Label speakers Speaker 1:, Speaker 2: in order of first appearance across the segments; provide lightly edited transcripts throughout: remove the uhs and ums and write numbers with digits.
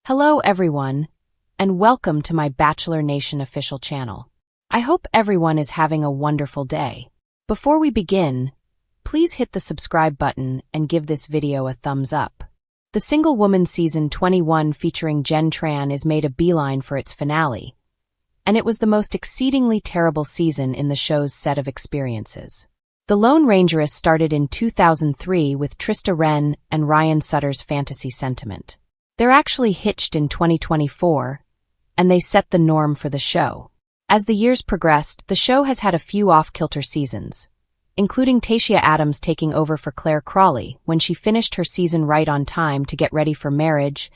Speaker 1: Hello everyone, and welcome to my Bachelor Nation official channel. I hope everyone is having a wonderful day. Before we begin, please hit the subscribe button and give this video a thumbs up. The Single Woman Season 21 featuring Jenn Tran is made a beeline for its finale, and it was the most exceedingly terrible season in the show's set of experiences. The Lone Rangeress started in 2003 with Trista Wren and Ryan Sutter's fantasy sentiment. They're actually hitched in 2024, and they set the norm for the show. As the years progressed, the show has had a few off-kilter seasons, including Tayshia Adams taking over for Claire Crawley when she finished her season right on time to get ready for marriage,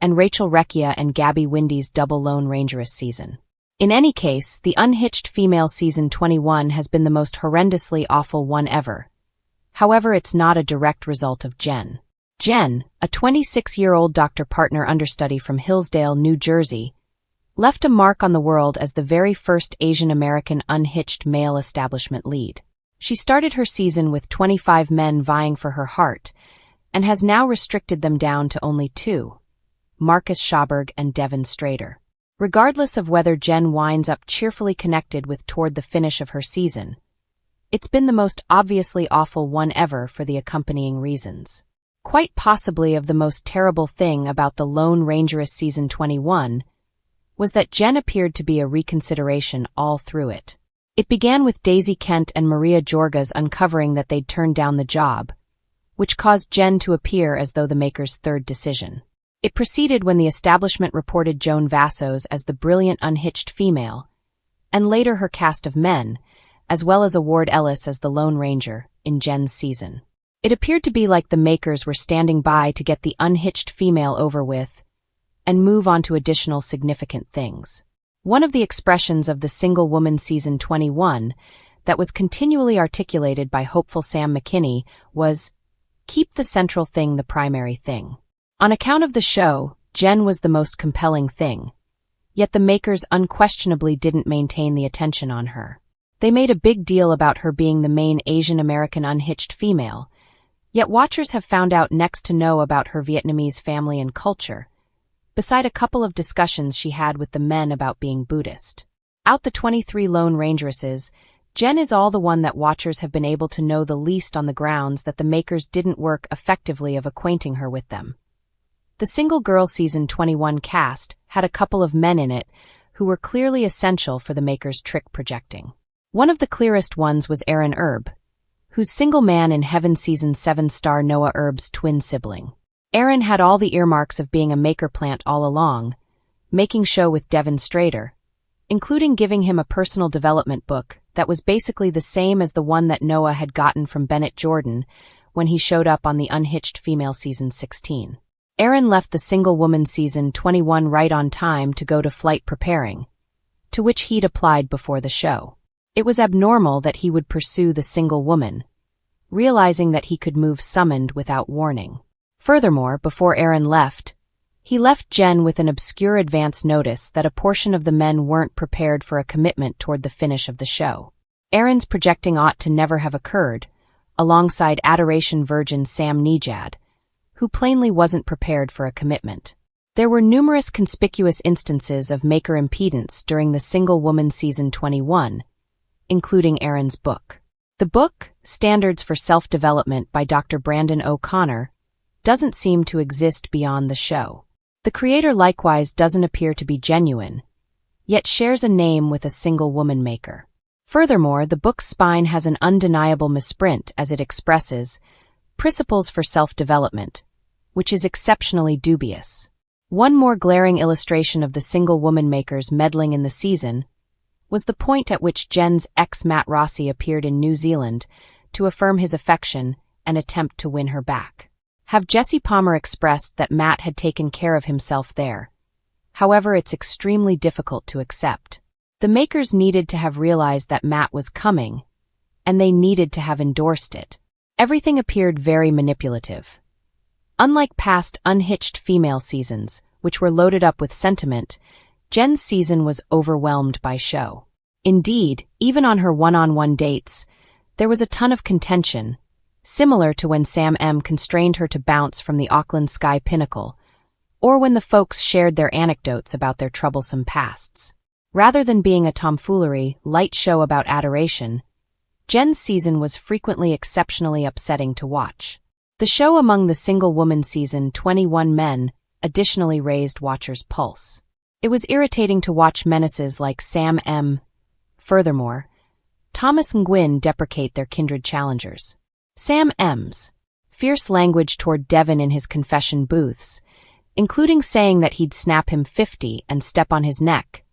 Speaker 1: and Rachel Recchia and Gabby Windy's double Lone Rangeress season. In any case, the unhitched female season 21 has been the most horrendously awful one ever. However, it's not a direct result of Jenn. Jenn, a 26-year-old doctor-partner understudy from Hillsdale, New Jersey, left a mark on the world as the very first Asian-American unhitched male establishment lead. She started her season with 25 men vying for her heart, and has now restricted them down to only 2, Marcus Schaberg and Devin Strader. Regardless of whether Jenn winds up cheerfully connected with toward the finish of her season, it's been the most obviously awful one ever for the accompanying reasons. Quite possibly the most terrible thing about the Lone Rangeress Season 21 was that Jenn appeared to be a reconsideration all through it. It began with Daisy Kent and Maria Jorga's uncovering that they'd turned down the job, which caused Jenn to appear as though the maker's third decision. It proceeded when the establishment reported Joan Vassos as the brilliant unhitched female, and later her cast of men, as well as Ward Ellis as the Lone Ranger, in Jenn's season. It appeared to be like the makers were standing by to get the unhitched female over with and move on to additional significant things. One of the expressions of the Single Woman Season 21 that was continually articulated by hopeful Sam McKinney was, "Keep the central thing the primary thing." On account of the show, Jenn was the most compelling thing, yet the makers unquestionably didn't maintain the attention on her. They made a big deal about her being the main Asian American unhitched female, yet watchers have found out next to no about her Vietnamese family and culture, beside a couple of discussions she had with the men about being Buddhist. Out the 23 Lone Rangeresses, Jenn is all the one that watchers have been able to know the least on the grounds that the makers didn't work effectively of acquainting her with them. The Single Girl Season 21 cast had a couple of men in it who were clearly essential for the makers' trick projecting. One of the clearest ones was Aaron Erb, who's Single Man in Heaven Season 7 star Noah Erb's twin sibling. Aaron had all the earmarks of being a maker plant all along, making show with Devin Strader, including giving him a personal development book that was basically the same as the one that Noah had gotten from Bennett Jordan when he showed up on the unhitched female Season 16. Aaron left the Single Woman Season 21 right on time to go to flight preparing, to which he'd applied before the show. It was abnormal that he would pursue the single woman, realizing that he could move summoned without warning. Furthermore, before Aaron left, he left Jenn with an obscure advance notice that a portion of the men weren't prepared for a commitment toward the finish of the show. Aaron's projecting ought to never have occurred, alongside Adoration Virgin Sam Nejad, who plainly wasn't prepared for a commitment. There were numerous conspicuous instances of maker impedance during the Single Woman Season 21, including Aaron's book. The book, Standards for Self-Development by Dr. Brandon O'Connor, doesn't seem to exist beyond the show. The creator likewise doesn't appear to be genuine, yet shares a name with a single woman maker. Furthermore, the book's spine has an undeniable misprint as it expresses principles for self-development, which is exceptionally dubious. One more glaring illustration of the single woman makers meddling in the season was the point at which Jenn's ex Matt Rossi appeared in New Zealand to affirm his affection and attempt to win her back. Have Jesse Palmer expressed that Matt had taken care of himself there. However, it's extremely difficult to accept. The makers needed to have realized that Matt was coming, and they needed to have endorsed it. Everything appeared very manipulative. Unlike past unhitched female seasons, which were loaded up with sentiment, Jenn's season was overwhelmed by show. Indeed, even on her one-on-one dates, there was a ton of contention, similar to when Sam M. constrained her to bounce from the Auckland Sky Pinnacle, or when the folks shared their anecdotes about their troublesome pasts. Rather than being a tomfoolery, light show about adoration, Jenn's season was frequently exceptionally upsetting to watch. The show among the single-woman season 21 men additionally raised watchers' pulse. It was irritating to watch menaces like Sam M. Furthermore, Thomas and Gwyn deprecate their kindred challengers. Sam M.'s fierce language toward Devon in his confession booths, including saying that he'd snap him 50 and step on his neck,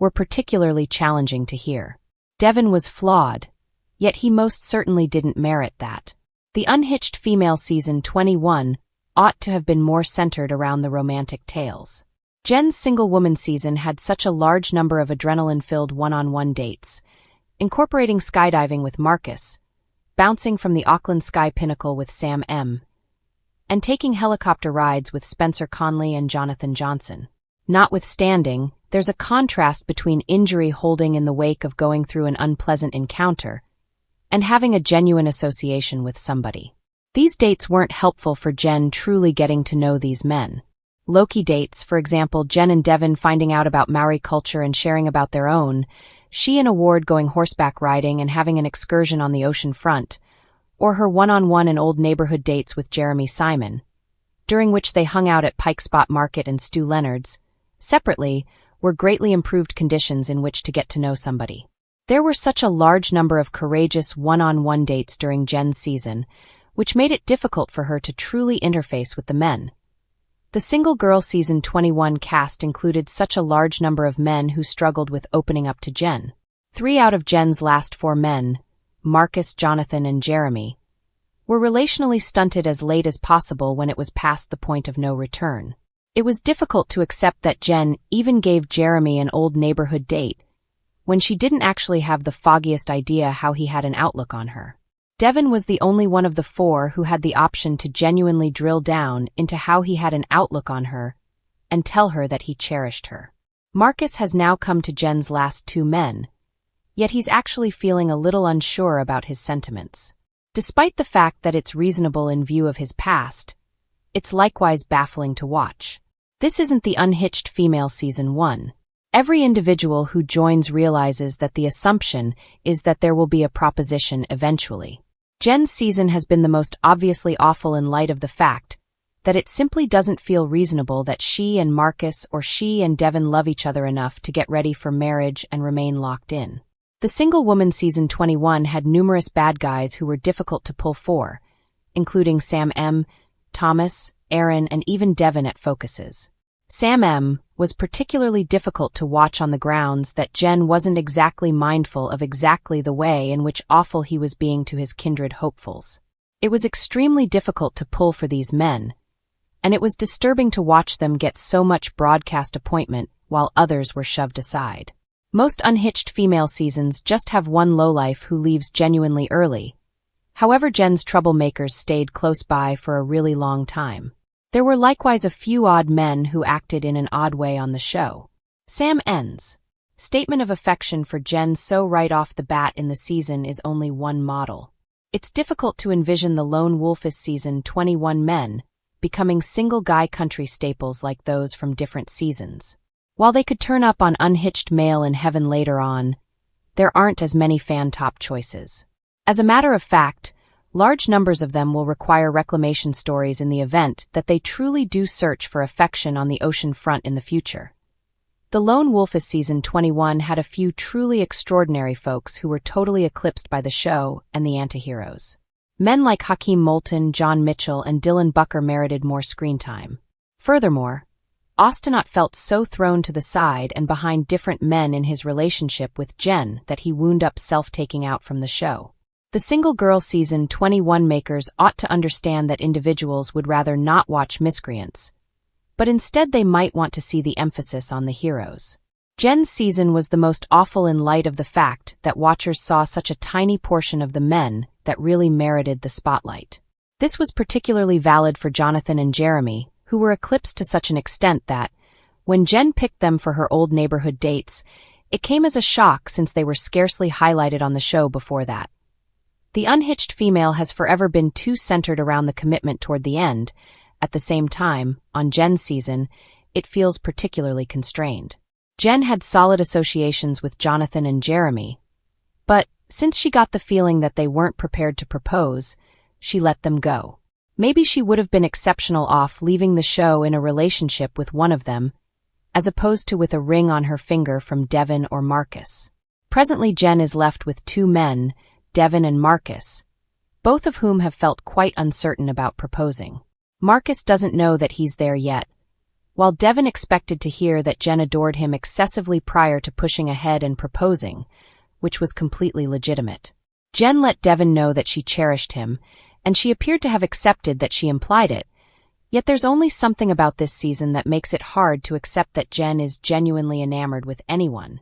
Speaker 1: were particularly challenging to hear. Devon was flawed, yet he most certainly didn't merit that. The unhitched female season 21 ought to have been more centered around the romantic tales. Jenn's single-woman season had such a large number of adrenaline-filled one-on-one dates, incorporating skydiving with Marcus, bouncing from the Auckland Sky Pinnacle with Sam M., and taking helicopter rides with Spencer Conley and Jonathon Johnson. Notwithstanding, there's a contrast between injury holding in the wake of going through an unpleasant encounter and having a genuine association with somebody. These dates weren't helpful for Jenn truly getting to know these men. Loki dates, for example, Jenn and Devon finding out about Maori culture and sharing about their own, she and Award going horseback riding and having an excursion on the ocean front, or her one-on-one and old neighborhood dates with Jeremy Simon, during which they hung out at Pike Spot Market and Stu Leonard's, separately, were greatly improved conditions in which to get to know somebody. There were such a large number of courageous one-on-one dates during Jenn's season, which made it difficult for her to truly interface with the men. The single girl season 21 cast included such a large number of men who struggled with opening up to Jenn. 3 out of Jenn's last 4 men, Marcus, Jonathon, and Jeremy, were relationally stunted as late as possible when it was past the point of no return. It was difficult to accept that Jenn even gave Jeremy an old neighborhood date, when she didn't actually have the foggiest idea how he had an outlook on her. Devon was the only one of the 4 who had the option to genuinely drill down into how he had an outlook on her and tell her that he cherished her. Marcus has now come to Jenn's last 2 men, yet he's actually feeling a little unsure about his sentiments. Despite the fact that it's reasonable in view of his past, it's likewise baffling to watch. This isn't the unhitched female season 1. Every individual who joins realizes that the assumption is that there will be a proposition eventually. Jenn's season has been the most obviously awful in light of the fact that it simply doesn't feel reasonable that she and Marcus or she and Devon love each other enough to get ready for marriage and remain locked in. The single woman season 21 had numerous bad guys who were difficult to pull for, including Sam M., Thomas, Aaron, and even Devon at focuses. Sam M. was particularly difficult to watch on the grounds that Jenn wasn't exactly mindful of exactly the way in which awful he was being to his kindred hopefuls. It was extremely difficult to pull for these men, and it was disturbing to watch them get so much broadcast appointment while others were shoved aside. Most unhitched female seasons just have one lowlife who leaves genuinely early. However, Jenn's troublemakers stayed close by for a really long time. There were likewise a few odd men who acted in an odd way on the show. Sam N's statement of affection for Jenn so right off the bat in the season is only one model. It's difficult to envision the lone wolfess season 21 men becoming single-guy country staples like those from different seasons. While they could turn up on Unhitched Male in Heaven later on, there aren't as many fan top choices. As a matter of fact, large numbers of them will require reclamation stories in the event that they truly do search for affection on the ocean front in the future. The Lone Wolfess season 21 had a few truly extraordinary folks who were totally eclipsed by the show and the antiheroes. Men like Hakeem Moulton, John Mitchell, and Dylan Bucker merited more screen time. Furthermore, Austinot felt so thrown to the side and behind different men in his relationship with Jenn that he wound up self-taking out from the show. The single girl season 21 makers ought to understand that individuals would rather not watch miscreants, but instead they might want to see the emphasis on the heroes. Jenn's season was the most awful in light of the fact that watchers saw such a tiny portion of the men that really merited the spotlight. This was particularly valid for Jonathon and Jeremy, who were eclipsed to such an extent that, when Jenn picked them for her old neighborhood dates, it came as a shock since they were scarcely highlighted on the show before that. The unhitched female has forever been too centered around the commitment toward the end, At the same time, on Jenn's season, it feels particularly constrained. Jenn had solid associations with Jonathon and Jeremy, but since she got the feeling that they weren't prepared to propose, she let them go. Maybe she would have been exceptional off leaving the show in a relationship with one of them, as opposed to with a ring on her finger from Devin or Marcus. Presently, Jenn is left with two men, Devin and Marcus, both of whom have felt quite uncertain about proposing. Marcus doesn't know that he's there yet, while Devin expected to hear that Jenn adored him excessively prior to pushing ahead and proposing, which was completely legitimate. Jenn let Devin know that she cherished him, and she appeared to have accepted that she implied it, yet there's only something about this season that makes it hard to accept that Jenn is genuinely enamored with anyone.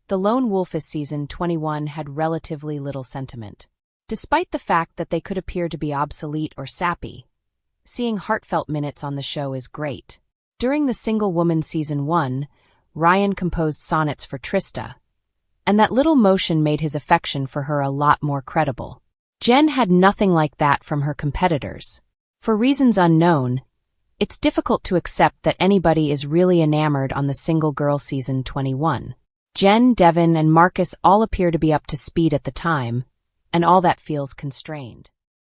Speaker 1: The Lone Wolf's season 21 had relatively little sentiment. Despite the fact that they could appear to be obsolete or sappy, seeing heartfelt minutes on the show is great. During the Single Woman Season 1, Ryan composed sonnets for Trista, and that little motion made his affection for her a lot more credible. Jenn had nothing like that from her competitors. For reasons unknown, it's difficult to accept that anybody is really enamored on the Single Girl Season 21. Jenn, Devin, and Marcus all appear to be up to speed at the time, and all that feels constrained.